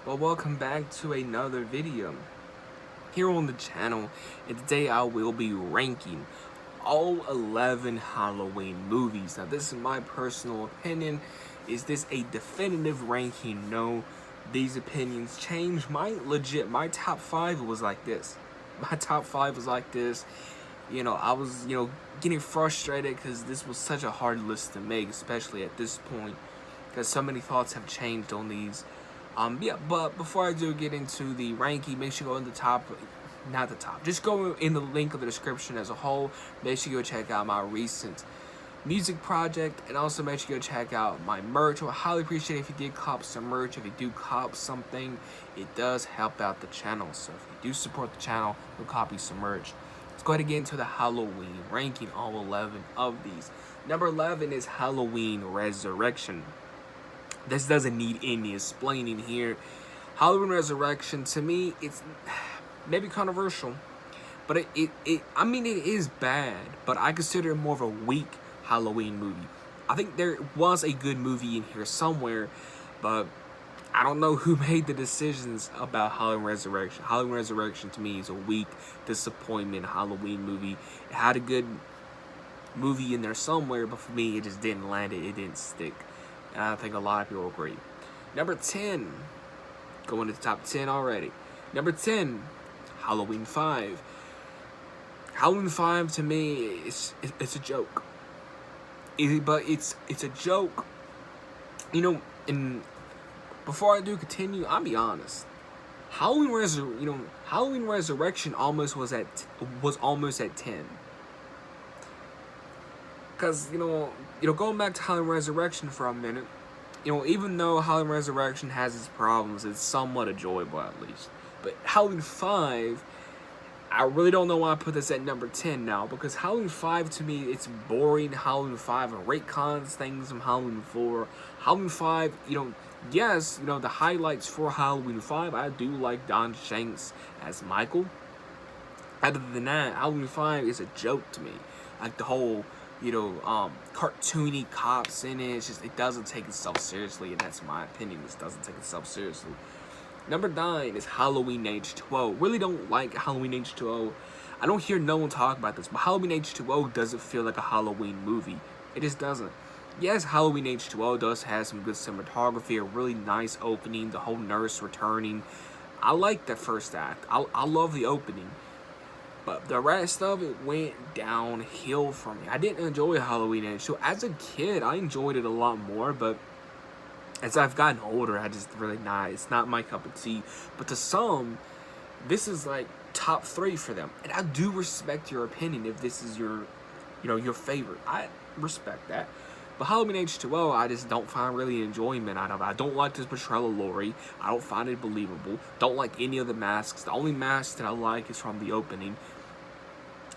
Well, welcome back to another video here on the channel, and today I will be ranking all 11 Halloween movies. Now, this is my personal opinion. Is this a definitive ranking? No, these opinions change. My top 5 was like this. My top 5 was like this. I was, getting frustrated because this was such a hard list to make, especially at this point, because so many thoughts have changed on these. But before I do get into the ranking, make sure you go in the top, not the top, just go in the link of the description as a whole. Make sure you go check out my recent music project, and also make sure you go check out my merch. I would highly appreciate it if you did cop some merch. If you do cop something, it does help out the channel. So if you do support the channel, go copy some merch. Let's go ahead and get into the Halloween ranking, all 11 of these. Number 11 is Halloween Resurrection. This doesn't need any explaining here. Halloween Resurrection, to me, it's maybe controversial, but it is bad, but I consider it more of a weak Halloween movie. I think there was a good movie in here somewhere, but I don't know who made the decisions about Halloween Resurrection. Halloween Resurrection, to me, is a weak disappointment Halloween movie. It had a good movie in there somewhere, but for me, it just didn't land it. It didn't stick. And I think a lot of people agree. Number 10, going to the top 10 already. Number 10, Halloween 5. Halloween 5 to me, it's a joke. But it's a joke. And before I do continue, I'll be honest. Halloween Resurrection almost was almost at 10. Because, going back to Halloween Resurrection for a minute, even though Halloween Resurrection has its problems, it's somewhat enjoyable at least. But Halloween 5, I really don't know why I put this at number 10 now, because Halloween 5, to me, it's boring. Halloween 5 retcons things from Halloween 4. Halloween 5, yes, the highlights for Halloween 5, I do like Don Shanks as Michael. Other than that, Halloween 5 is a joke to me. Like the whole cartoony cops in it. It's just, it doesn't take itself seriously, and that's my opinion. It doesn't take itself seriously. Number 9 is Halloween H2O. Really don't like Halloween H2O. I don't hear no one talk about this, but Halloween H2O doesn't feel like a Halloween movie. It just doesn't. Yes, Halloween H2O does have some good cinematography, a really nice opening, the whole nurse returning. I like that first act. I love the opening. But the rest of it went downhill for me. I didn't enjoy Halloween H2O. As a kid, I enjoyed it a lot more, but as I've gotten older, it's not my cup of tea. But to some, this is like top 3 for them. And I do respect your opinion if this is your favorite. I respect that. But Halloween H2O, I just don't find really enjoyment out of it. I don't like this portrayal of Laurie. I don't find it believable. Don't like any of the masks. The only mask that I like is from the opening.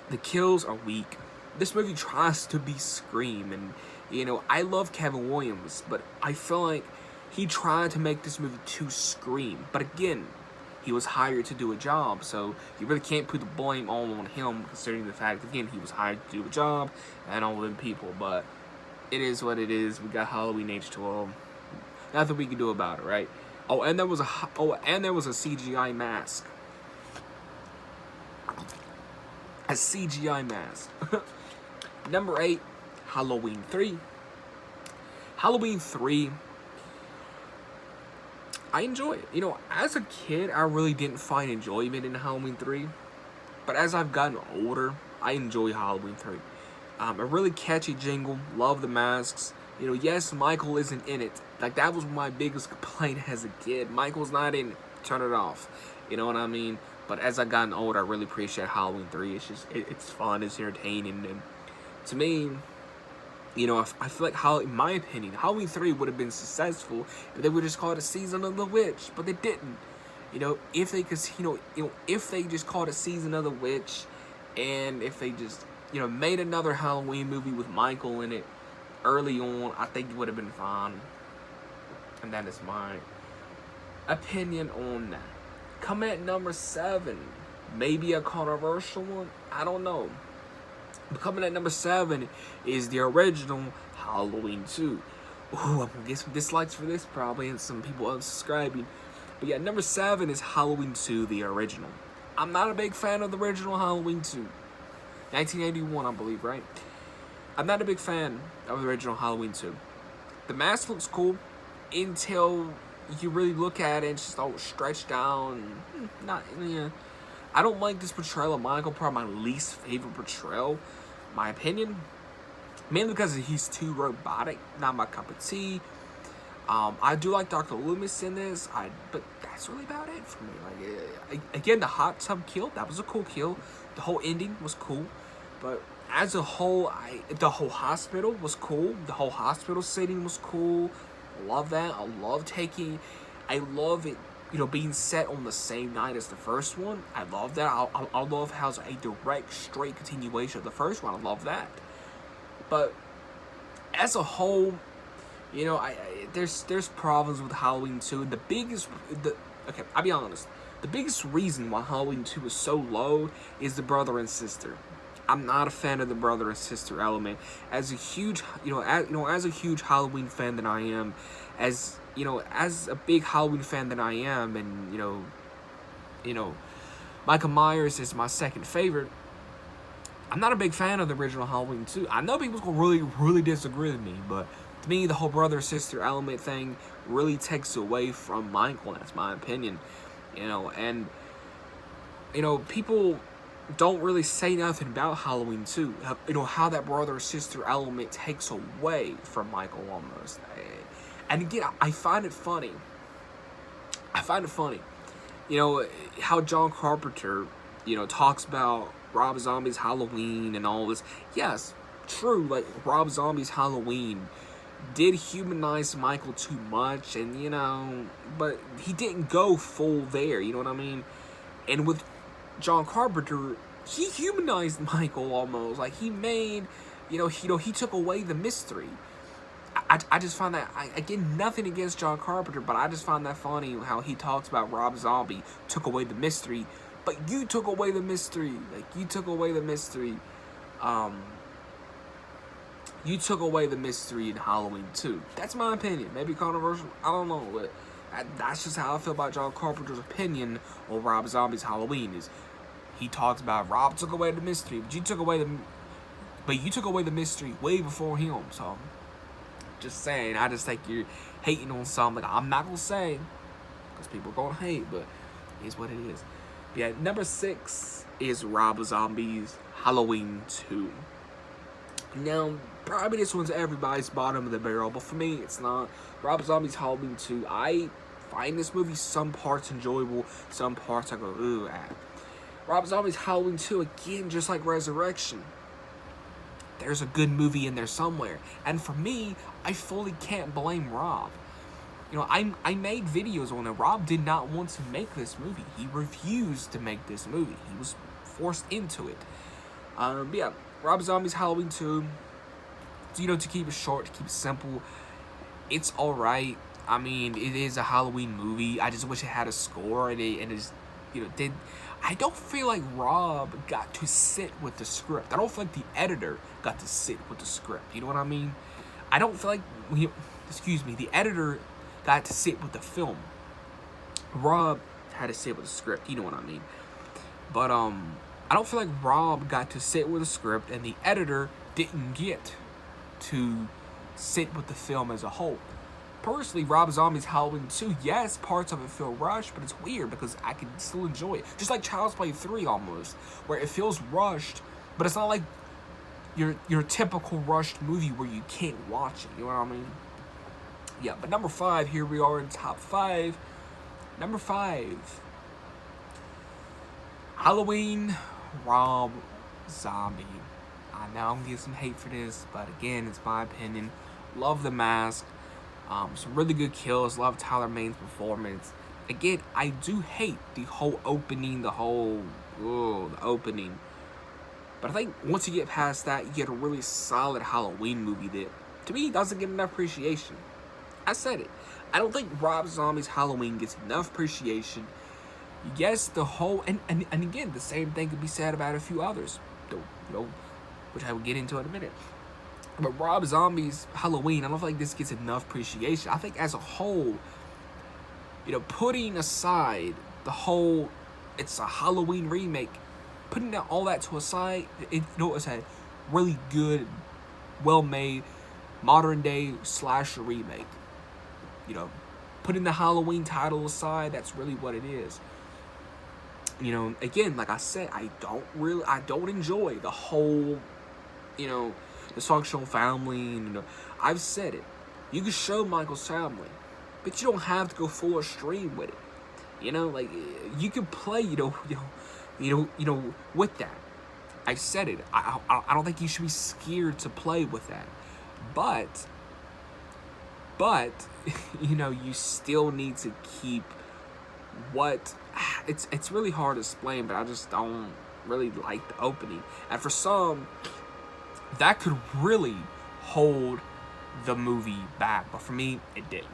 The kills are weak. This movie tries to be Scream, and I love Kevin Williams, but I feel like he tried to make this movie too Scream. But again, he was hired to do a job, so you really can't put the blame all on him, considering the fact, again, he was hired to do a job and all them people. But it is what it is. We got Halloween H2O. Nothing we can do about it, right? And there was a CGI mask. A CGI mask. Number 8, Halloween 3. Halloween 3, I enjoy it. As a kid, I really didn't find enjoyment in Halloween 3. But as I've gotten older, I enjoy Halloween 3. A really catchy jingle. Love the masks. Yes, Michael isn't in it. Like, that was my biggest complaint as a kid. Michael's not in it. Turn it off. You know what I mean? But as I've gotten older, I really appreciate Halloween 3. It's just, it's fun, it's entertaining, and to me, I feel like, in my opinion, Halloween 3 would have been successful if they would just call it a Season of the Witch, but they didn't. If they just called it Season of the Witch, and if they just, made another Halloween movie with Michael in it early on, I think it would have been fine. And that is my opinion on that. Come at number 7, maybe a controversial one, I don't know. But coming at number 7 is the original Halloween 2. Ooh, I'm gonna get some dislikes for this probably, and some people unsubscribing. But yeah, number 7 is Halloween 2, the original. I'm not a big fan of the original Halloween 2. 1981, I believe, right? I'm not a big fan of the original Halloween 2. The mask looks cool until you really look at it and it's just all stretched down. Not, yeah. I don't like this portrayal of Michael, probably my least favorite portrayal, my opinion. Mainly because he's too robotic, not my cup of tea. I do like Dr. Loomis in this, but that's really about it for me. Like, again, the hot tub kill, that was a cool kill. The whole ending was cool, but as a whole, the whole hospital was cool. The whole hospital setting was cool. I love that. I love it. Being set on the same night as the first one. I love that. I love how it's a direct, straight continuation of the first one. I love that. But as a whole, there's problems with Halloween 2. Okay, I'll be honest. The biggest reason why Halloween 2 is so low is the brother and sister. I'm not a fan of the brother and sister element. As a huge, as a huge Halloween fan that I am, as a big Halloween fan that I am, and Michael Myers is my second favorite. I'm not a big fan of the original Halloween 2. I know people's gonna really, really disagree with me, but to me, the whole brother-sister element thing really takes away from Michael. That's my opinion. And people don't really say nothing about Halloween 2. How that brother-sister element takes away from Michael almost. And again, I find it funny. How John Carpenter, talks about Rob Zombie's Halloween and all this. Yes, true, like, Rob Zombie's Halloween did humanize Michael too much, and, but he didn't go full there, you know what I mean? And with John Carpenter, he humanized Michael almost. Like, he made, he took away the mystery. I just find that, again, nothing against John Carpenter, but I just find that funny how he talks about Rob Zombie took away the mystery, but you took away the mystery. Like, you took away the mystery. You took away the mystery in Halloween 2. That's my opinion. Maybe controversial. I don't know, but that's just how I feel about John Carpenter's opinion on Rob Zombie's Halloween. Is he talks about Rob took away the mystery, but you took away the mystery way before him. So, just saying. I just think you're hating on something. I'm not gonna say, because people are gonna hate, but it is what it is. But yeah, number 6 is Rob Zombie's Halloween 2. Now, probably this one's everybody's bottom of the barrel, but for me, it's not. Rob Zombie's Halloween 2, I find this movie some parts enjoyable, some parts I go, ooh, at. Rob Zombie's Halloween 2, again, just like Resurrection, there's a good movie in there somewhere. And for me, I fully can't blame Rob. I made videos on it. Rob did not want to make this movie. He refused to make this movie. He was forced into it. But yeah, Rob Zombie's Halloween 2, to keep it short, to keep it simple, it's alright. I mean, it is a Halloween movie. I just wish it had a score, and it's, I don't feel like Rob got to sit with the script. I don't feel like the editor got to sit with the script. You know what I mean? I don't feel like, the editor got to sit with the film. Rob had to sit with the script. You know what I mean? But, I don't feel like Rob got to sit with the script, and the editor didn't get to sit with the film as a whole. Personally, Rob Zombie's Halloween 2, yes, parts of it feel rushed, but it's weird because I can still enjoy it. Just like Child's Play 3 almost, where it feels rushed, but it's not like your typical rushed movie where you can't watch it, you know what I mean? Yeah, but number 5, here we are in top 5. Number 5, Halloween, Rob Zombie. I know I'm gonna get some hate for this, but again, it's my opinion. Love the mask. Some really good kills. Love Tyler Maine's performance. Again, I do hate the whole opening, the opening. But I think once you get past that, you get a really solid Halloween movie that, to me, doesn't get enough appreciation. I said it. I don't think Rob Zombie's Halloween gets enough appreciation. Yes, the whole, and again, the same thing could be said about a few others, which I will get into in a minute. But Rob Zombie's Halloween, I don't feel like this gets enough appreciation. I think as a whole, putting aside the whole, it's a Halloween remake, putting all that to aside, it's a really good, well-made, modern-day slasher remake. Putting the Halloween title aside, that's really what it is. Again, like I said, I don't enjoy the whole, dysfunctional family. I've said it. You can show Michael's family, but you don't have to go full extreme with it. You can play, with that. I said it. I don't think you should be scared to play with that. But you still need to keep what it's really hard to explain, but I just don't really like the opening. And for some, that could really hold the movie back, but for me, it didn't.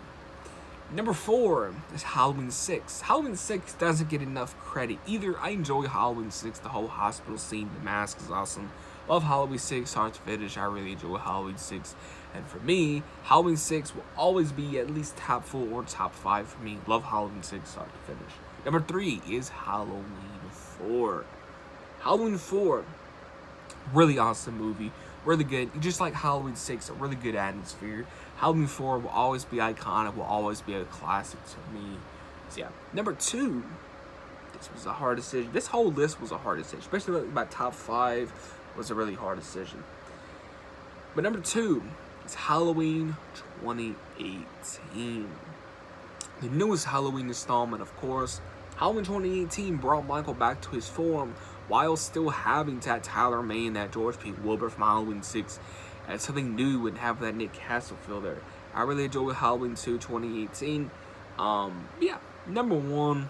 Number 4 is Halloween 6. Halloween 6 doesn't get enough credit either. I enjoy Halloween 6. The whole hospital scene, the mask is awesome. Love Halloween 6, start to finish. I really enjoy Halloween 6. And for me, Halloween 6 will always be at least top 4 or top 5 for me. Love Halloween 6, start to finish. Number 3 is Halloween 4. Halloween 4, really awesome movie. Really good. Just like Halloween 6, a really good atmosphere. Halloween 4 will always be iconic, will always be a classic to me. So yeah. Number 2, this was a hard decision. This whole list was a hard decision. Especially my top 5 was a really hard decision. But number 2 is Halloween 2018. The newest Halloween installment, of course. Halloween 2018 brought Michael back to his form while still having that Tyler Mane, that George P. Wilbur from Halloween 6, and something new and have that Nick Castle feel there. I really enjoyed Halloween 2 2018. Yeah, number 1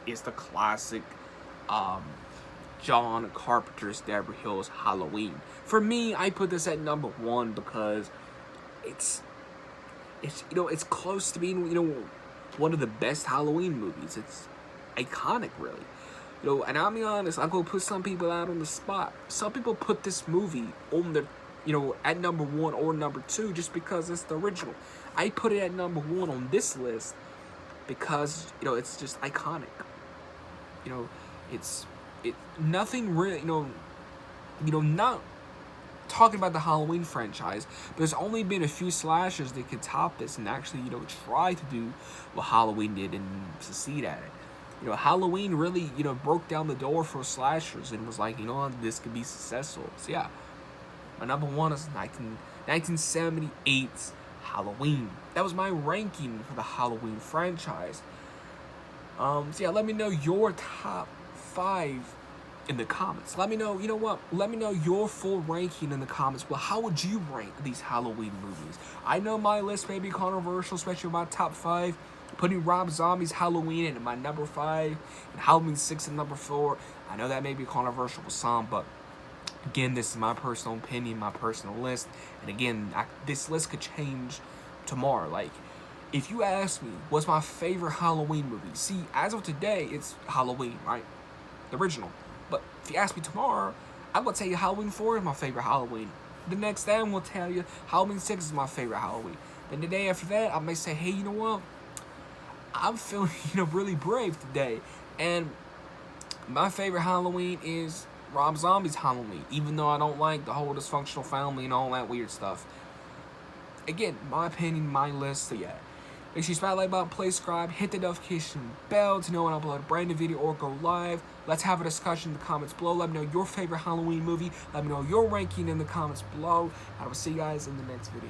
is the classic John Carpenter's Deborah Hill's Halloween. For me, I put this at number 1 because it's close to being one of the best Halloween movies. It's iconic, really. And I'll be honest, I'm gonna put some people out on the spot. Some people put this movie on their, at number 1 or number 2 just because it's the original. I put it at number 1 on this list because it's just iconic. Nothing really, not talking about the Halloween franchise, but there's only been a few slashers that could top this and actually, try to do what Halloween did and succeed at it. Halloween really, broke down the door for slashers and was like, this could be successful. So yeah, my number 1 is 1978's Halloween. That was my ranking for the Halloween franchise. So yeah, let me know your top 5 in the comments. Let me know, let me know your full ranking in the comments. Well, how would you rank these Halloween movies? I know my list may be controversial, especially my top 5. Putting Rob Zombie's Halloween in my number 5 and Halloween 6 in number 4. I know that may be controversial with some, but again, this is my personal opinion, my personal list. And again, this list could change tomorrow. Like, if you ask me, what's my favorite Halloween movie? See, as of today, it's Halloween, right? The original. But if you ask me tomorrow, I'm going to tell you Halloween 4 is my favorite Halloween. The next day, I'm going to tell you Halloween 6 is my favorite Halloween. Then the day after that, I may say, hey, you know what? I'm feeling, really brave today. And my favorite Halloween is Rob Zombie's Halloween, even though I don't like the whole dysfunctional family and all that weird stuff. Again, my opinion, my list, so yeah. Make sure you smash the like button, play, subscribe, hit the notification bell to know when I upload a brand new video or go live. Let's have a discussion in the comments below. Let me know your favorite Halloween movie. Let me know your ranking in the comments below. I will see you guys in the next video.